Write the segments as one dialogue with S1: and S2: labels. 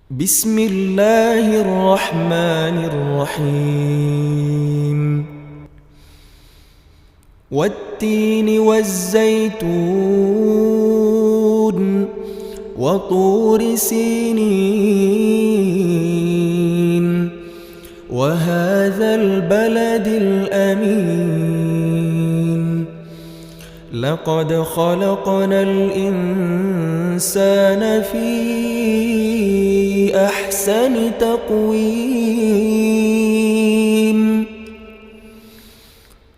S1: بسم الله الرحمن الرحيم والتين والزيتون وطور سينين وهذا البلد الأمين لقد خلقنا الإنسان في أحسن تقويم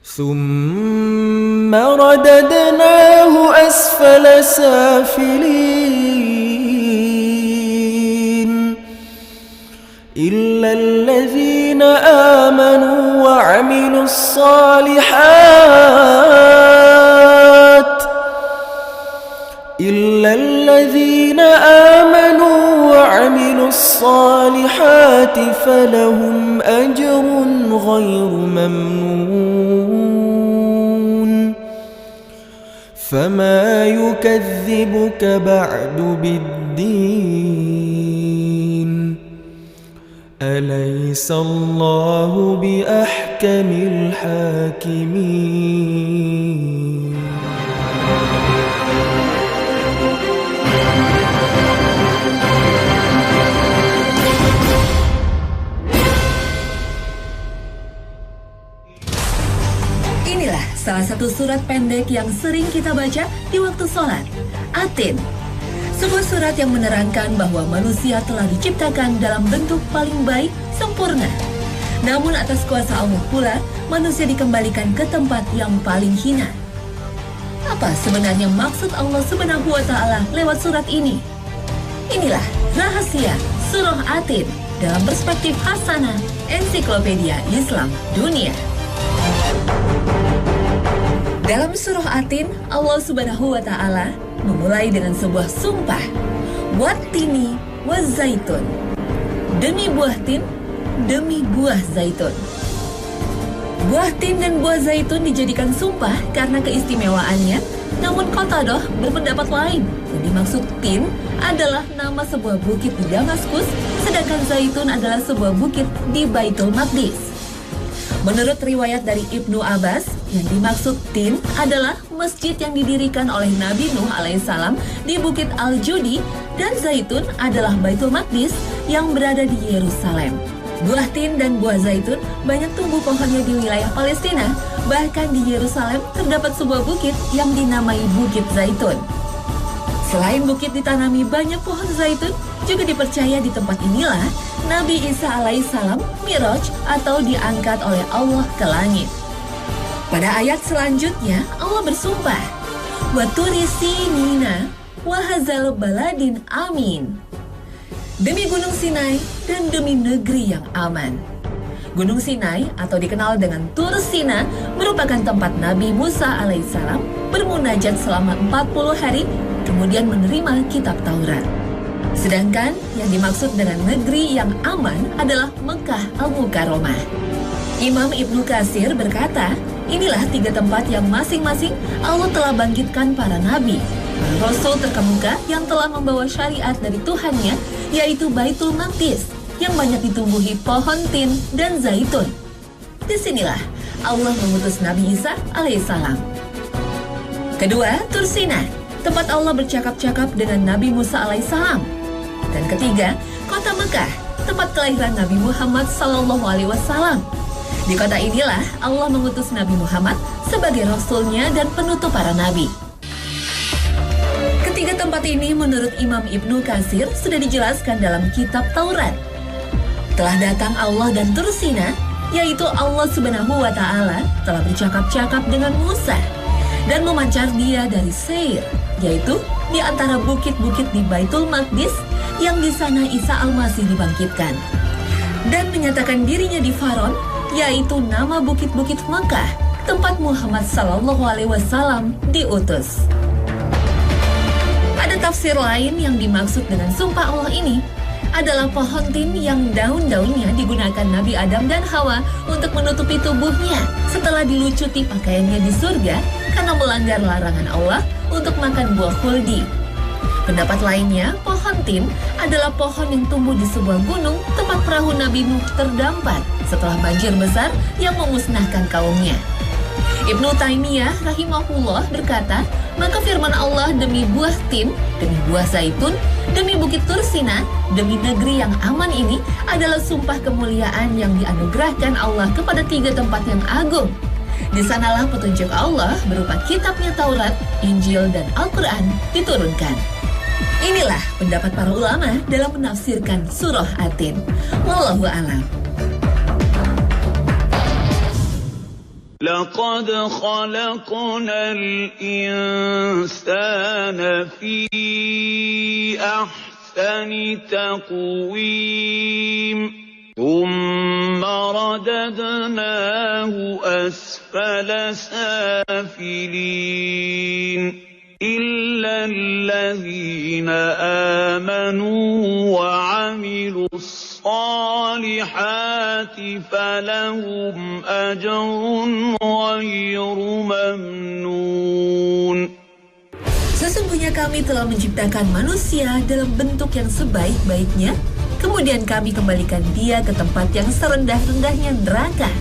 S1: ثم رددناه أسفل سافلين إلا الذين آمنوا وعملوا الصالحات فلهم أجر غير ممنون فما يكذبك بعد بالدين أليس الله بأحكم الحاكمين.
S2: Inilah salah satu surat pendek yang sering kita baca di waktu sholat, At-Tin. Sebuah surat yang menerangkan bahwa manusia telah diciptakan dalam bentuk paling baik, sempurna. Namun atas kuasa Allah pula, manusia dikembalikan ke tempat yang paling hina. Apa sebenarnya maksud Allah Subhanahu wa Ta'ala lewat surat ini? Inilah rahasia surah At-Tin dalam perspektif Hasanah Ensiklopedia Islam Dunia. Dalam surah At-Tin, Allah Subhanahu wa Ta'ala memulai dengan sebuah sumpah, Wattini wazzaitun, demi buah tin, demi buah zaitun. Buah tin dan buah zaitun dijadikan sumpah karena keistimewaannya, namun Qatadah berpendapat lain. Yang dimaksud tin adalah nama sebuah bukit di Damaskus, sedangkan zaitun adalah sebuah bukit di Baitul Maqdis. Menurut riwayat dari Ibnu Abbas, yang dimaksud tin adalah masjid yang didirikan oleh Nabi Nuh alaihissalam di Bukit Al-Judi, dan zaitun adalah Baitul Maqdis yang berada di Yerusalem. Buah tin dan buah zaitun banyak tumbuh pohonnya di wilayah Palestina, bahkan di Yerusalem terdapat sebuah bukit yang dinamai Bukit Zaitun. Selain bukit ditanami banyak pohon zaitun, juga dipercaya di tempat inilah Nabi Isa alaihissalam Mi'raj atau diangkat oleh Allah ke langit. Pada ayat selanjutnya, Allah bersumpah, Wa turi sinina wa hadzal baladin amin. Demi Gunung Sinai dan demi negeri yang aman. Gunung Sinai atau dikenal dengan Tur Sina merupakan tempat Nabi Musa alaihissalam bermunajat selama 40 hari, kemudian menerima kitab Taurat. Sedangkan yang dimaksud dengan negeri yang aman adalah Mekah Al-Mukarramah. Imam Ibnu Katsir berkata, inilah 3 tempat yang masing-masing Allah telah bangkitkan para nabi, para rasul terkemuka yang telah membawa syariat dari Tuhannya, yaitu Baitul Maqdis yang banyak ditumbuhi pohon tin dan zaitun. Disinilah Allah mengutus Nabi Isa alaihissalam. Kedua, Tur Sina, tempat Allah bercakap-cakap dengan Nabi Musa alaihissalam. Dan ketiga, kota Mekah, tempat kelahiran Nabi Muhammad SAW. Di kota inilah Allah mengutus Nabi Muhammad sebagai rasulnya dan penutup para nabi. Ketiga tempat ini menurut Imam Ibnu Katsir sudah dijelaskan dalam kitab Taurat. Telah datang Allah dan Tur Sina, yaitu Allah Subhanahu wa Ta'ala telah bercakap-cakap dengan Musa dan memancar dia dari Seir, yaitu di antara bukit-bukit di Baitul Maqdis yang di sana Isa Al-Masih dibangkitkan, dan menyatakan dirinya di Faron, yaitu nama bukit-bukit Mekah, tempat Muhammad SAW diutus. Ada tafsir lain yang dimaksud dengan sumpah Allah ini adalah pohon tin yang daun-daunnya digunakan Nabi Adam dan Hawa untuk menutupi tubuhnya setelah dilucuti pakaiannya di surga karena melanggar larangan Allah untuk makan buah khuldi. Pendapat lainnya, pohon Pohon tin adalah pohon yang tumbuh di sebuah gunung tempat perahu Nabi Nuh terdampar setelah banjir besar yang memusnahkan kaumnya. Ibnu Taimiyah rahimahullah berkata, maka firman Allah demi buah tin, demi buah zaitun, demi bukit Tursina, demi negeri yang aman ini adalah sumpah kemuliaan yang dianugerahkan Allah kepada 3 tempat yang agung. Di sanalah petunjuk Allah berupa kitabnya Taurat, Injil, dan Al-Quran diturunkan. Inilah pendapat para ulama dalam menafsirkan surah At-Tin. Wallahu a'lam.
S3: لقد خلقنا الإنسان في أحسن تقويم ثم رددناه أسفل سافلين إلا الذين آمنوا وعملوا الصالحات فلهم أجر غير ممنون.
S2: Sesungguhnya kami telah menciptakan manusia dalam bentuk yang sebaik-baiknya, kemudian kami kembalikan dia ke tempat yang serendah-rendahnya neraka,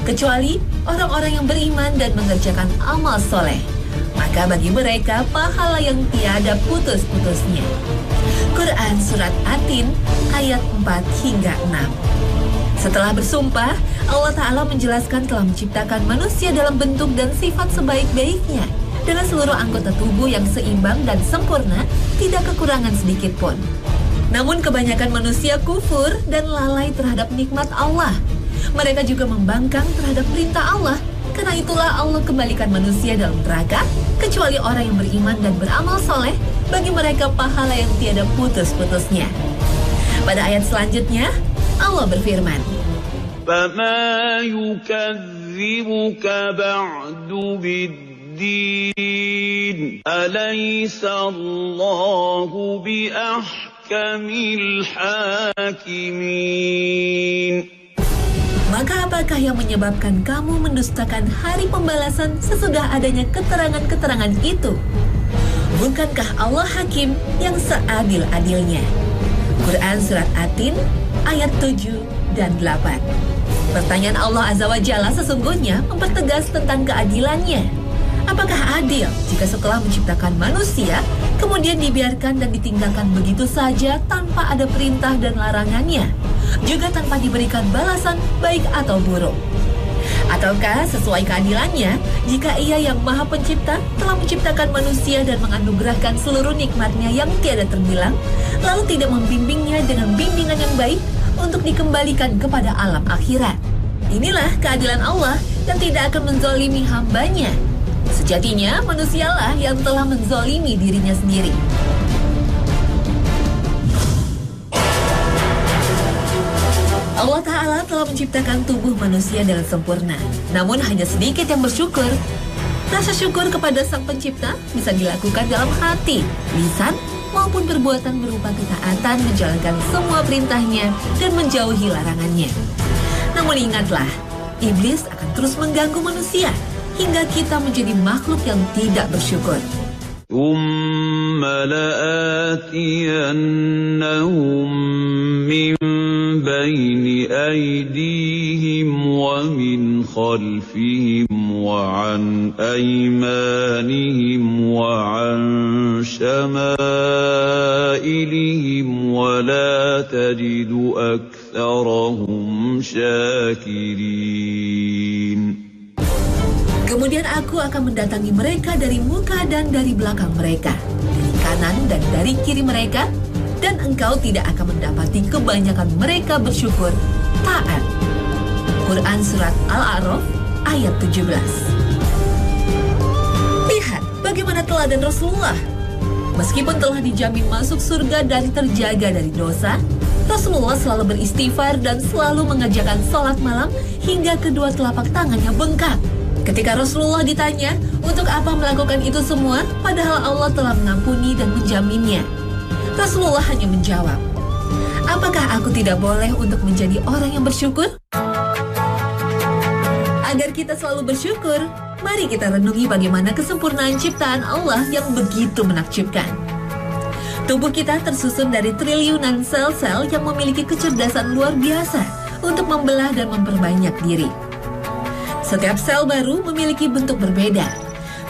S2: kecuali orang-orang yang beriman dan mengerjakan amal soleh. Maka bagi mereka pahala yang tiada putus-putusnya. Quran Surat At-Tin ayat 4 hingga 6. Setelah bersumpah, Allah Ta'ala menjelaskan telah menciptakan manusia dalam bentuk dan sifat sebaik-baiknya, dengan seluruh anggota tubuh yang seimbang dan sempurna, tidak kekurangan sedikit pun. Namun kebanyakan manusia kufur dan lalai terhadap nikmat Allah. Mereka juga membangkang terhadap perintah Allah. Karena itulah Allah kembalikan manusia dalam neraka, kecuali orang yang beriman dan beramal soleh, bagi mereka pahala yang tiada putus-putusnya. Pada ayat selanjutnya, Allah berfirman,
S3: فَمَا يُكَذِّبُكَ بَعْدُ بِالدِّينِ أَلَيْسَ اللَّهُ بِأَحْكَمِ الْحَاكِمِينَ.
S2: Maka apakah yang menyebabkan kamu mendustakan hari pembalasan sesudah adanya keterangan-keterangan itu? Bukankah Allah Hakim yang seadil-adilnya? Quran Surat At-Tin ayat 7 dan 8. Pertanyaan Allah Azza wa Jalla sesungguhnya mempertegas tentang keadilannya. Apakah adil jika setelah menciptakan manusia, kemudian dibiarkan dan ditinggalkan begitu saja tanpa ada perintah dan larangannya, juga tanpa diberikan balasan baik atau buruk? Ataukah sesuai keadilannya jika Ia yang Maha Pencipta telah menciptakan manusia dan menganugerahkan seluruh nikmatnya yang tiada terbilang, lalu tidak membimbingnya dengan bimbingan yang baik untuk dikembalikan kepada alam akhirat? Inilah keadilan Allah yang tidak akan menzolimi hambanya. Sejatinya manusialah yang telah menzolimi dirinya sendiri. Allah Ta'ala telah menciptakan tubuh manusia dengan sempurna, namun hanya sedikit yang bersyukur. Rasa syukur kepada Sang Pencipta bisa dilakukan dalam hati, lisan, maupun perbuatan berupa ketaatan menjalankan semua perintahnya dan menjauhi larangannya. Namun ingatlah, iblis akan terus mengganggu manusia hingga kita menjadi makhluk yang tidak bersyukur.
S3: ثُمَّ لَآتِيَنَّهُم مِّن بَيْنِ أَيْدِيهِمْ وَمِنْ خَلْفِهِمْ وَعَنْ أَيْمَانِهِمْ وَعَنْ شَمَائِلِهِمْ وَلَا تَجِدُ أَكْثَرَهُمْ شَاكِرِينَ.
S2: Kemudian aku akan mendatangi mereka dari muka dan dari belakang mereka, dari kanan dan dari kiri mereka, dan engkau tidak akan mendapati kebanyakan mereka bersyukur, taat. Quran Surat Al-A'raf ayat 17. Lihat bagaimana teladan Rasulullah. Meskipun telah dijamin masuk surga dan terjaga dari dosa, Rasulullah selalu beristighfar dan selalu mengerjakan sholat malam hingga kedua telapak tangannya bengkak. Ketika Rasulullah ditanya, untuk apa melakukan itu semua, padahal Allah telah mengampuni dan menjaminnya, Rasulullah hanya menjawab, apakah aku tidak boleh untuk menjadi orang yang bersyukur? Agar kita selalu bersyukur, mari kita renungi bagaimana kesempurnaan ciptaan Allah yang begitu menakjubkan. Tubuh kita tersusun dari triliunan sel-sel yang memiliki kecerdasan luar biasa untuk membelah dan memperbanyak diri. Setiap sel baru memiliki bentuk berbeda.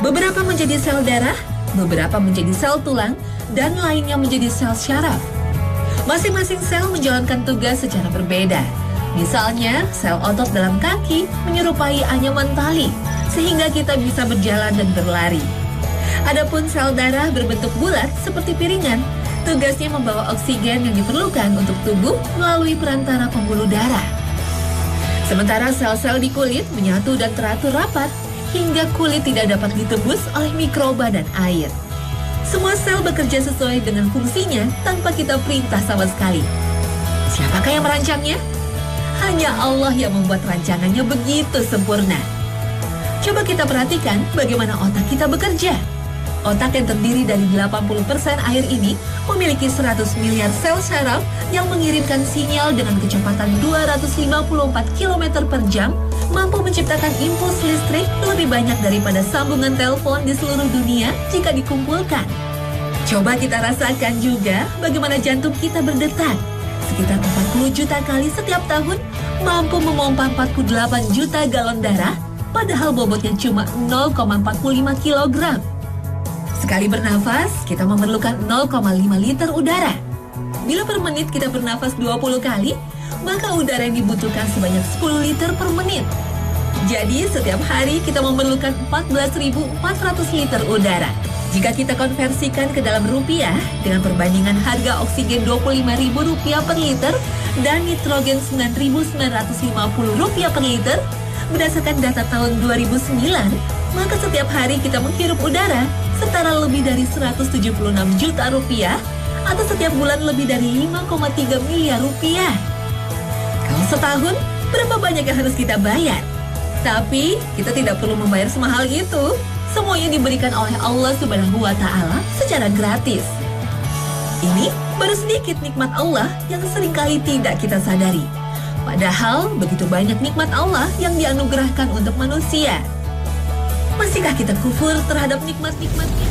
S2: Beberapa menjadi sel darah, beberapa menjadi sel tulang, dan lainnya menjadi sel syaraf. Masing-masing sel menjalankan tugas secara berbeda. Misalnya, sel otot dalam kaki menyerupai anyaman tali, sehingga kita bisa berjalan dan berlari. Adapun sel darah berbentuk bulat seperti piringan, tugasnya membawa oksigen yang diperlukan untuk tubuh melalui perantara pembuluh darah. Sementara sel-sel di kulit menyatu dan teratur rapat, hingga kulit tidak dapat ditembus oleh mikroba dan air. Semua sel bekerja sesuai dengan fungsinya tanpa kita perintah sama sekali. Siapakah yang merancangnya? Hanya Allah yang membuat rancangannya begitu sempurna. Coba kita perhatikan bagaimana otak kita bekerja. Otak yang terdiri dari 80% air ini memiliki 100 miliar sel syaraf yang mengirimkan sinyal dengan kecepatan 254 km per jam, mampu menciptakan impuls listrik lebih banyak daripada sambungan telepon di seluruh dunia jika dikumpulkan. Coba kita rasakan juga bagaimana jantung kita berdetak. Sekitar 40 juta kali setiap tahun, mampu memompa 48 juta galon darah, padahal bobotnya cuma 0,45 kg. Sekali bernafas, kita memerlukan 0,5 liter udara. Bila per menit kita bernafas 20 kali, maka udara yang dibutuhkan sebanyak 10 liter per menit. Jadi, setiap hari kita memerlukan 14.400 liter udara. Jika kita konversikan ke dalam rupiah, dengan perbandingan harga oksigen Rp25.000 per liter dan nitrogen Rp9.950 per liter, berdasarkan data tahun 2009, maka setiap hari kita menghirup udara setara lebih dari 176 juta rupiah, atau setiap bulan lebih dari 5,3 miliar rupiah. Kalau setahun, berapa banyak yang harus kita bayar? Tapi, kita tidak perlu membayar semahal itu. Semuanya diberikan oleh Allah Subhanahu wa Ta'ala secara gratis. Ini baru sedikit nikmat Allah yang seringkali tidak kita sadari. Padahal begitu banyak nikmat Allah yang dianugerahkan untuk manusia. Masihkah kita kufur terhadap nikmat-nikmatnya?